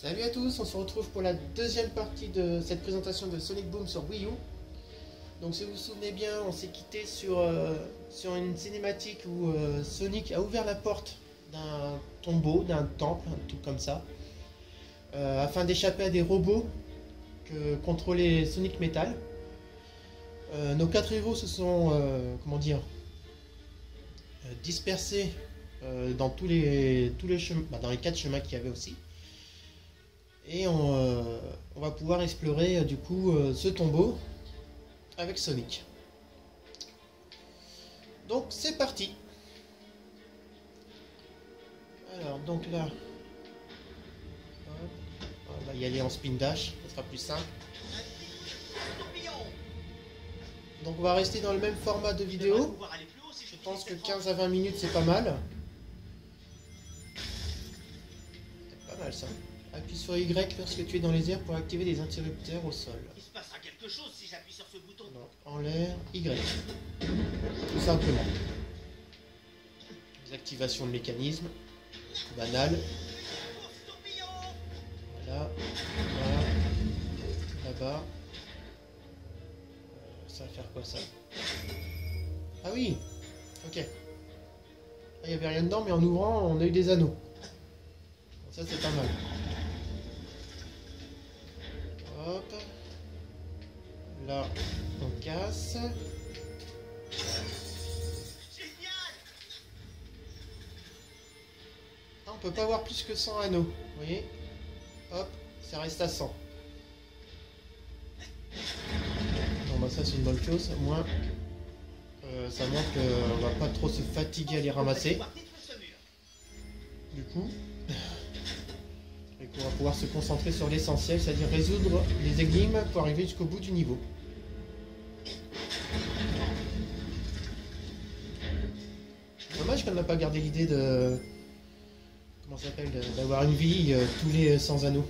Salut à tous, on se retrouve pour la deuxième partie de cette présentation de Sonic Boom sur Wii U. Donc si vous vous souvenez bien, on s'est quitté sur une cinématique où Sonic a ouvert la porte d'un tombeau, d'un temple, un truc comme ça, afin d'échapper à des robots que contrôlait Sonic Metal. Nos quatre héros se sont, dispersés dans tous les chemins, dans les quatre chemins qu'il y avait aussi. Et on va pouvoir explorer du coup ce tombeau avec Sonic. Donc c'est parti. Alors donc là, hop, on va y aller en spin dash, ça sera plus simple. Donc on va rester dans le même format de vidéo. Je pense que 15 à 20 minutes c'est pas mal. C'est pas mal ça. Appuie sur Y lorsque tu es dans les airs pour activer des interrupteurs au sol. Il se passera quelque chose si j'appuie sur ce bouton. Donc, en l'air, Y. Tout simplement. Désactivation de mécanisme. Banal. Voilà. Là. Là-bas. Ça va faire quoi ça? Ah oui. Ok. Là, il n'y avait rien dedans, mais en ouvrant, on a eu des anneaux. Bon, ça, c'est pas mal. Hop. Là, on casse. Ah, on peut pas avoir plus que 100 anneaux. Vous voyez? Hop, ça reste à 100. Bon bah ça c'est une bonne chose. Au moins, ça montre qu'on va pas trop se fatiguer à les ramasser. Du coup, et qu'on va pouvoir se concentrer sur l'essentiel, c'est-à-dire résoudre les énigmes pour arriver jusqu'au bout du niveau. Dommage qu'on n'a pas gardé l'idée de... Comment ça s'appelle? D'avoir une vie tous les 100 anneaux.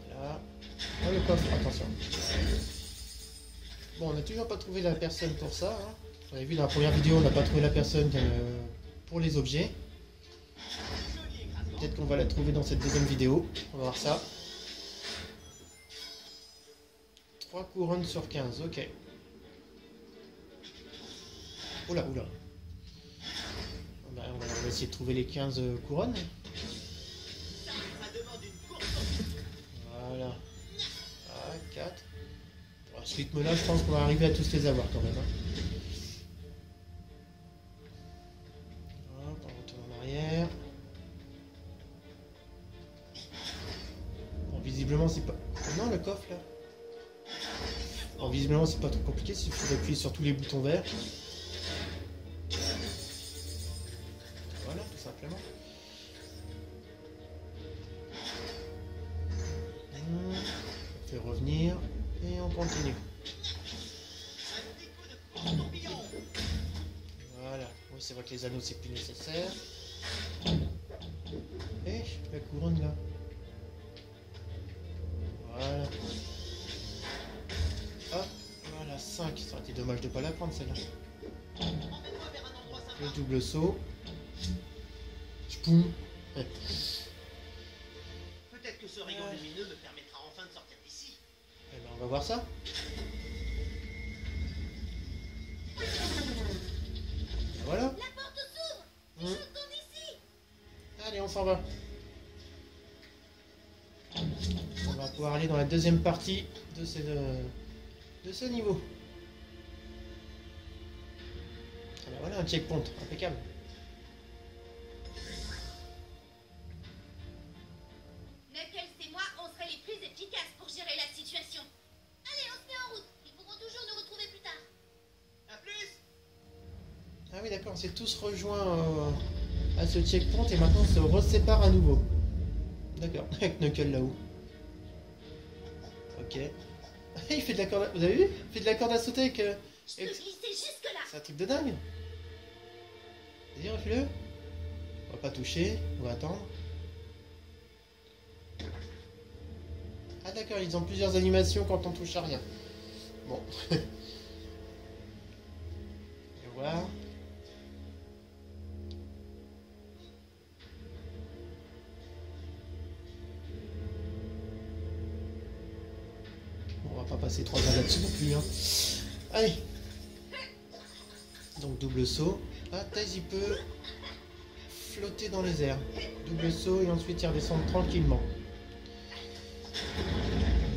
Voilà. Oh, le coffre, attention. Bon, on n'a toujours pas trouvé la personne pour ça. Hein. Vous avez vu dans la première vidéo, on n'a pas trouvé la personne pour les objets. Peut-être qu'on va la trouver dans cette deuxième vidéo. On va voir ça. 3 couronnes sur 15, ok. Oula, oula. On va essayer de trouver les 15 couronnes. Voilà. Ah, 4. À ce rythme-là, je pense qu'on va arriver à tous les avoir quand même. Hein. Hop, on retourne en arrière. Bon, visiblement, c'est pas... Non, le coffre, là. Bon, visiblement, c'est pas trop compliqué. Il suffit d'appuyer sur tous les boutons verts. Voilà, tout simplement. On fait revenir et on continue. Voilà. Oui, c'est vrai que les anneaux c'est plus nécessaire. Et la couronne là. Voilà. Hop, voilà, 5. Ça aurait été dommage de ne pas la prendre celle-là. Le double saut. Poum. Peut-être que ce rayon lumineux me permettra enfin de sortir d'ici. Eh ben, on va voir ça. Voilà. La porte s'ouvre. Je tourne ici. Allez, on s'en va. On va pouvoir aller dans la deuxième partie de ce niveau. Alors voilà un checkpoint, impeccable. Knuckles et moi, on serait les plus efficaces pour gérer la situation. Allez, on se met en route. Ils pourront toujours nous retrouver plus tard. A plus. Ah oui d'accord, on s'est tous rejoints à ce checkpoint et maintenant on se resépare à nouveau. D'accord, avec Knuckles là-haut. Ok. Il fait de la corde à... Vous avez vu? Il fait de la corde à sauter avec... Je peux glisser jusque là. C'est un truc de dingue. Vas-y, refais-le. On va pas toucher, on va attendre. Ah d'accord, ils ont plusieurs animations quand on touche à rien. Bon. Et voir. passer 3 heures là-dessus non plus. Hein. Allez. Donc double saut. Ah, Tails il peut flotter dans les airs. Double saut et ensuite il redescend tranquillement.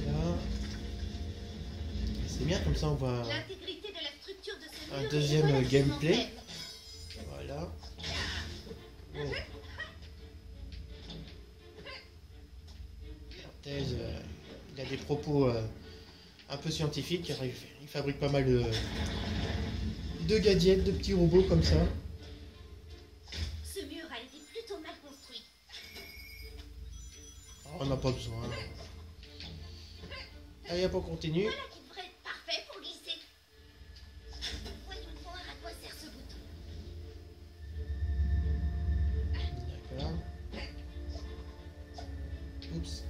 Là. C'est bien comme ça on voit L'intégrité de la structure de ce un mur deuxième est relativement gameplay. faible. Voilà. Oh. Tails, il a des propos un peu scientifiques. Il fabrique pas mal de gadgets, de petits robots comme ça. Ce mur a été plutôt mal construit. On n'a pas besoin. Allez hop, on continue. Voilà qui devrait être parfait pour glisser. Voyons voir à quoi sert ce bouton. D'accord. Oups.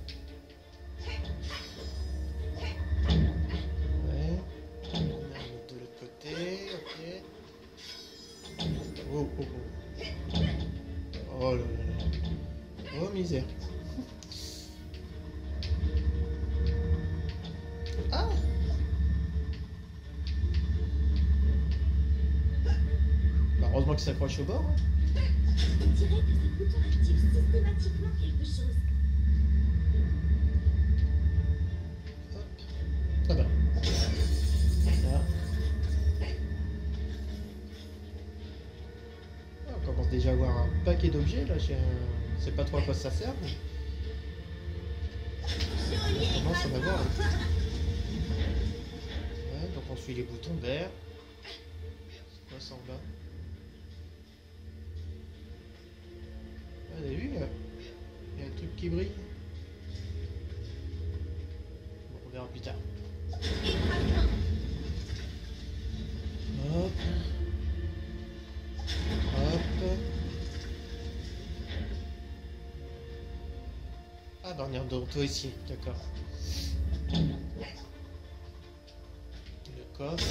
Ouais. On a un autre de l'autre côté. Ok. Oh, oh, oh. Oh là là là. Oh misère. Ah! Bah, heureusement qu'il s'accroche au bord. Hein. On dirait que ces boutons activent systématiquement quelque chose. Hop. Ah bah. Là. Ah, on commence déjà à avoir un paquet d'objets là. Je sais pas trop à quoi ça sert. Mais... on commence à en avoir. Hein. Ouais, donc on suit les boutons verts. C'est quoi ça en bas? Ah, vous avez vu là? Il y a un truc qui brille. Bon, on verra plus tard. Hop. Hop. Ah bah on est en retour ici, d'accord. Le coffre.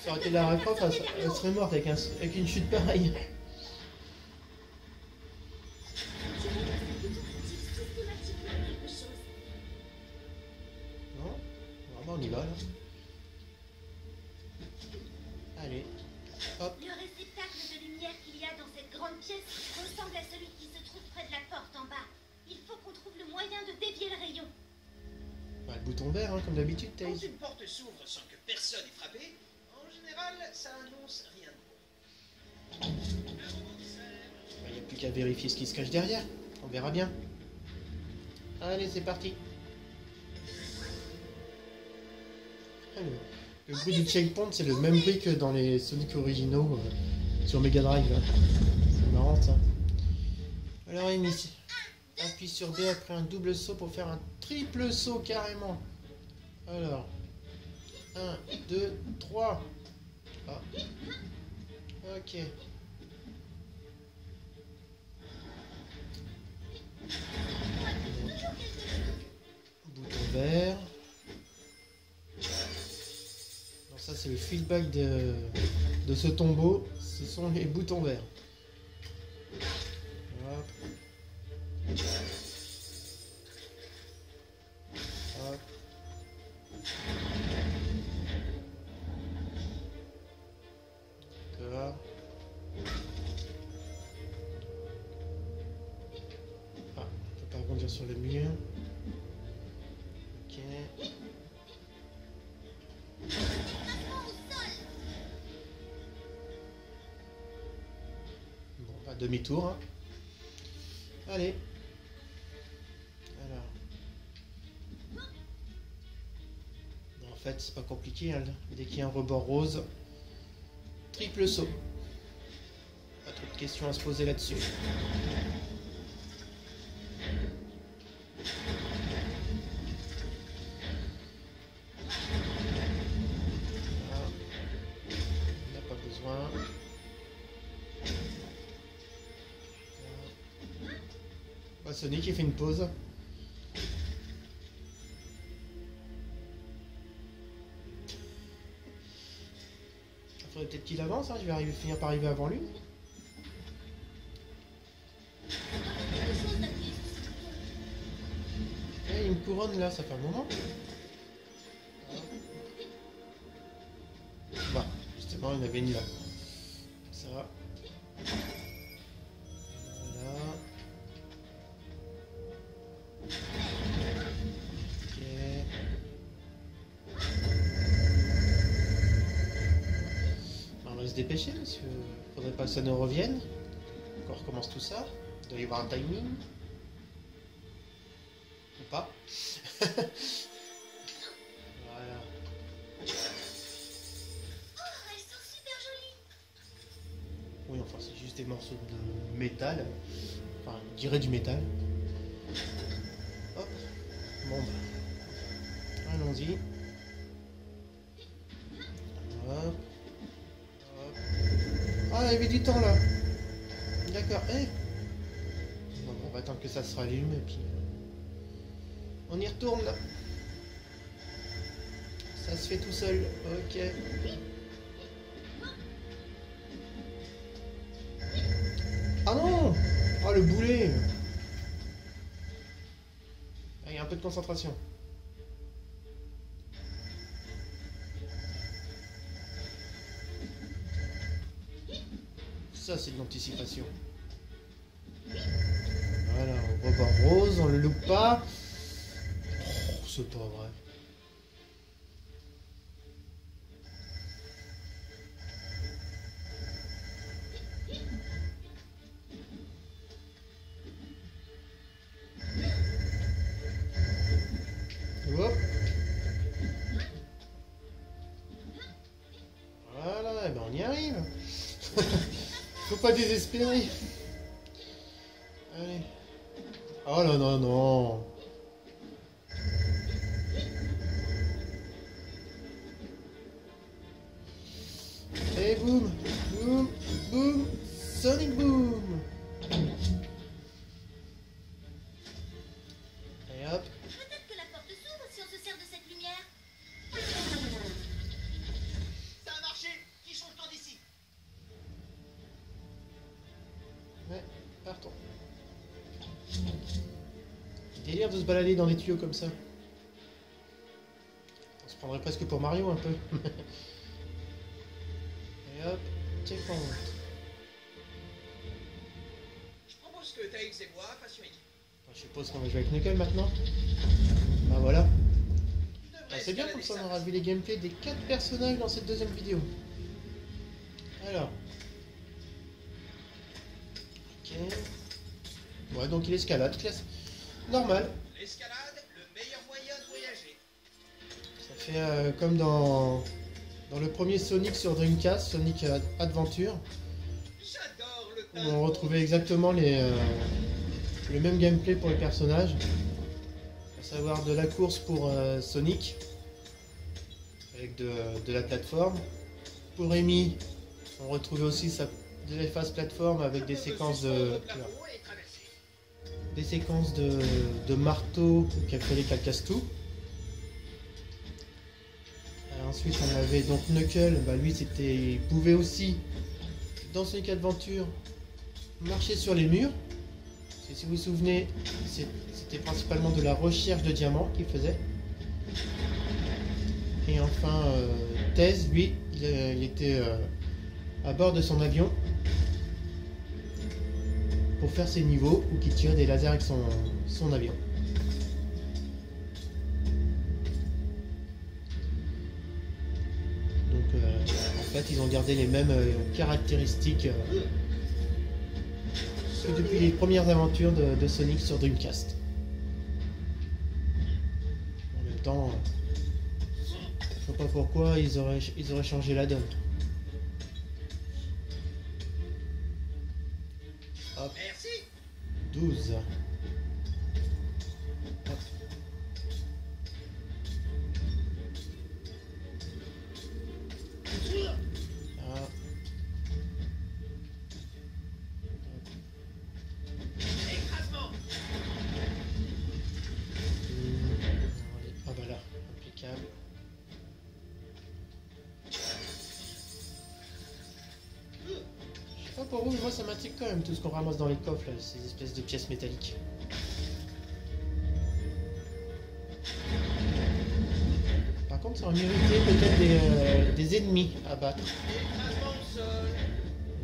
Ça aurait été Lara Croft, elle serait morte avec une chute pareille. On dirait que ces boutons activent systématiquement quelque chose. Non? Vraiment on y va là. Allez. Hop. Le réceptacle de lumière qu'il y a dans cette grande pièce ressemble à celui qui se trouve près de la porte en bas. Il faut qu'on trouve le moyen de dévier le rayon. Bah, le bouton vert, hein, comme d'habitude, Quand Tails. une porte s'ouvre sans que personne ait frappé, en général, ça annonce rien de bon. Il n'y a plus qu'à vérifier ce qui se cache derrière. On verra bien. Allez, c'est parti. Alors, le bruit du checkpoint, c'est le même bruit que dans les Sonic originaux sur Mega Drive. Hein. C'est marrant ça. Alors, Amy, appuie sur B après un double saut pour faire un triple saut carrément. Alors, 1, 2, 3. Ah. Ok. Bouton vert. Donc ça c'est le feedback de ce tombeau. Ce sont les boutons verts. Hop. Hop. D'accord. Ah, on peut pas rebondir sur le mur. Ok. Bon, bah demi-tour. Hein. Allez. Alors. Bon, en fait, c'est pas compliqué. Hein. Dès qu'il y a un rebord rose, triple saut. Pas trop de questions à se poser là-dessus. Voilà. On n'a pas besoin. Bah, Sonic il fait une pause. Il faudrait peut-être qu'il avance, hein, je vais finir par arriver avant lui. Quelque chose d'appuyé sur ce bouton. Il y a une couronne là, ça fait un moment. Bah, justement, il y en avait une là. Ça. Voilà. Ok. On va se dépêcher parce que faudrait pas que ça nous revienne. On recommence tout ça. Il doit y avoir un timing. Ou pas. Voilà. Oh, elle sent super jolie. Oui, enfin, c'est juste des morceaux de métal. Enfin, je dirais du métal. Hop. Bon, bah. Allons-y. Hop. Hop. Ah, il y avait du temps là. D'accord. Eh. Bon, on va attendre que ça se rallume et puis. On y retourne là. Ça se fait tout seul. Ok. Ah non! Oh le boulet! Ah, il y a un peu de concentration. Ça c'est de l'anticipation. Voilà, on revoit Rose, on le loupe pas. Oh, c'est pas vrai. Hop. Voilà, eh ben on y arrive. Faut pas désespérer. Allez. Oh là non, non. Et boum, boum, boum, Sonic Boom. Et hop. Peut-être que la porte s'ouvre si on se sert de cette lumière. Ça a marché. Qui sont le temps d'ici? Ouais, partons. Délire de se balader dans des tuyaux comme ça. On se prendrait presque pour Mario un peu. Et hop, checkpoint. Je propose que Tails et moi fassions équipe. Je suppose qu'on va jouer avec Knuckles maintenant. Bah voilà. Tu devrais Ah, c'est bien comme escalader ça on aura vu les gameplays des 4 personnages dans cette deuxième vidéo. Alors. Ok. Ouais, donc il escalade, classe. Normal. L'escalade, le meilleur moyen de voyager. Ça fait comme dans le premier Sonic sur Dreamcast, Sonic Adventure, J'adore le où on retrouvait exactement le même gameplay pour les personnages. À savoir de la course pour Sonic, avec de la plateforme. Pour Amy, on retrouvait aussi de l'espace plateforme avec des séquences de marteau qu'il fallait qu'elle casse tout. Ensuite on avait donc Knuckles, bah lui il pouvait aussi dans Sonic Adventure marcher sur les murs. Et si vous vous souvenez, c'était principalement de la recherche de diamants qu'il faisait. Et enfin Tails, lui, il était à bord de son avion pour faire ses niveaux ou qu'il tirait des lasers avec son avion. Donc en fait ils ont gardé les mêmes caractéristiques que depuis les premières aventures de Sonic sur Dreamcast. En même temps, je ne sais pas pourquoi ils auraient changé la donne. Hop, Merci. 12. Hop. Ah. Écrasement. Ah bah là, impeccable. pas pour vous, mais moi ça m'intrigue quand même tout ce qu'on ramasse dans les coffres, là, ces espèces de pièces métalliques. Par contre, ça aurait mérité peut-être des ennemis à battre. Écrasement au sol.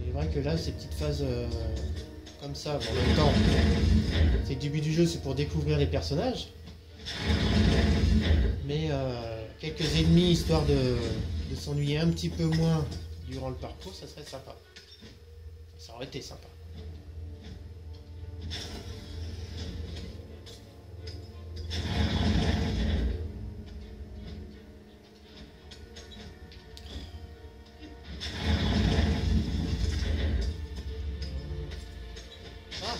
Il est vrai que là, ces petites phases comme ça, bon, en même temps, c'est le début du jeu, c'est pour découvrir les personnages. Mais quelques ennemis, histoire de s'ennuyer un petit peu moins durant le parcours, ça serait sympa. Ça aurait été sympa. Ah.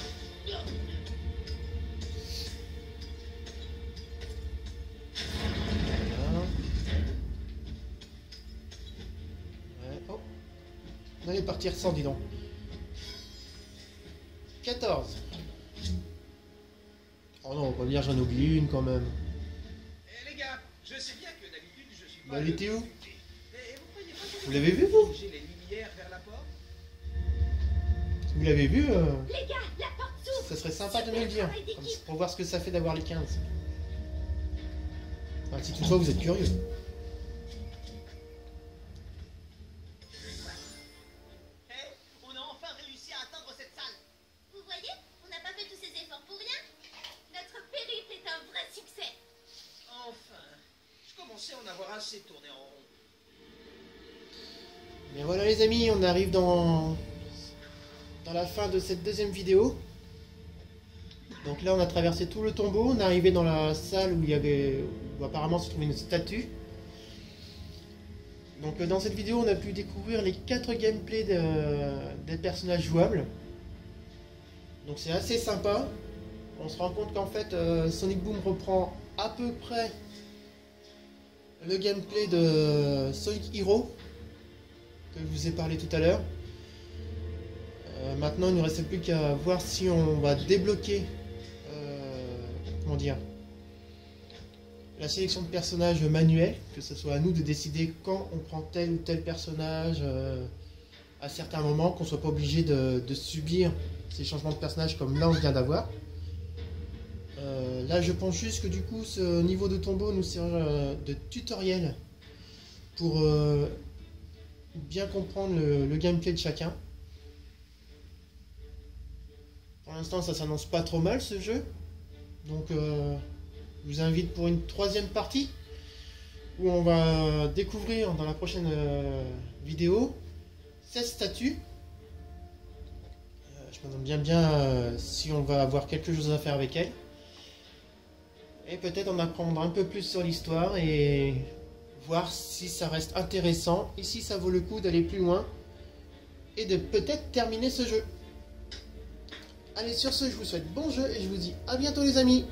Ouais. Oh. On allait partir sans, dis donc. 14. Oh non, on va pas dire j'en oublie une quand même. Eh les gars, je sais bien que d'habitude je suis pas. Bah, elle était où? Mais vous croyez pas que Vous l'avez vu, vous? j'ai les lumières vers la porte? Vous l'avez vu Les gars, la porte s'ouvre. Ça serait sympa de me le dire, pour voir ce que ça fait d'avoir les 15. Enfin, si toutefois vous êtes curieux. Eh, on a enfin réussi à atteindre cette salle. Vous voyez, on n'a pas fait tous ces efforts pour rien. Notre périple est un vrai succès. Enfin, je commençais à en avoir assez de tourner en rond. Bien voilà les amis, on arrive dans la fin de cette deuxième vidéo. Donc là on a traversé tout le tombeau, on est arrivé dans la salle où apparemment se trouvait une statue. Donc dans cette vidéo on a pu découvrir les 4 gameplays des personnages jouables. Donc c'est assez sympa. On se rend compte qu'en fait Sonic Boom reprend à peu près le gameplay de Sonic Hero que je vous ai parlé tout à l'heure. Maintenant il ne nous reste plus qu'à voir si on va débloquer comment dire, la sélection de personnages manuels, que ce soit à nous de décider quand on prend tel ou tel personnage à certains moments, qu'on ne soit pas obligé de subir ces changements de personnages comme là on vient d'avoir. Là je pense juste que du coup ce niveau de tombeau nous sert de tutoriel pour bien comprendre le gameplay de chacun. Pour l'instant ça s'annonce pas trop mal ce jeu. Donc je vous invite pour une 3e partie où on va découvrir dans la prochaine vidéo 16 statues. Je me demande bien si on va avoir quelque chose à faire avec elles. Et peut-être en apprendre un peu plus sur l'histoire et voir si ça reste intéressant et si ça vaut le coup d'aller plus loin et de peut-être terminer ce jeu. Allez, sur ce, je vous souhaite bon jeu et je vous dis à bientôt les amis.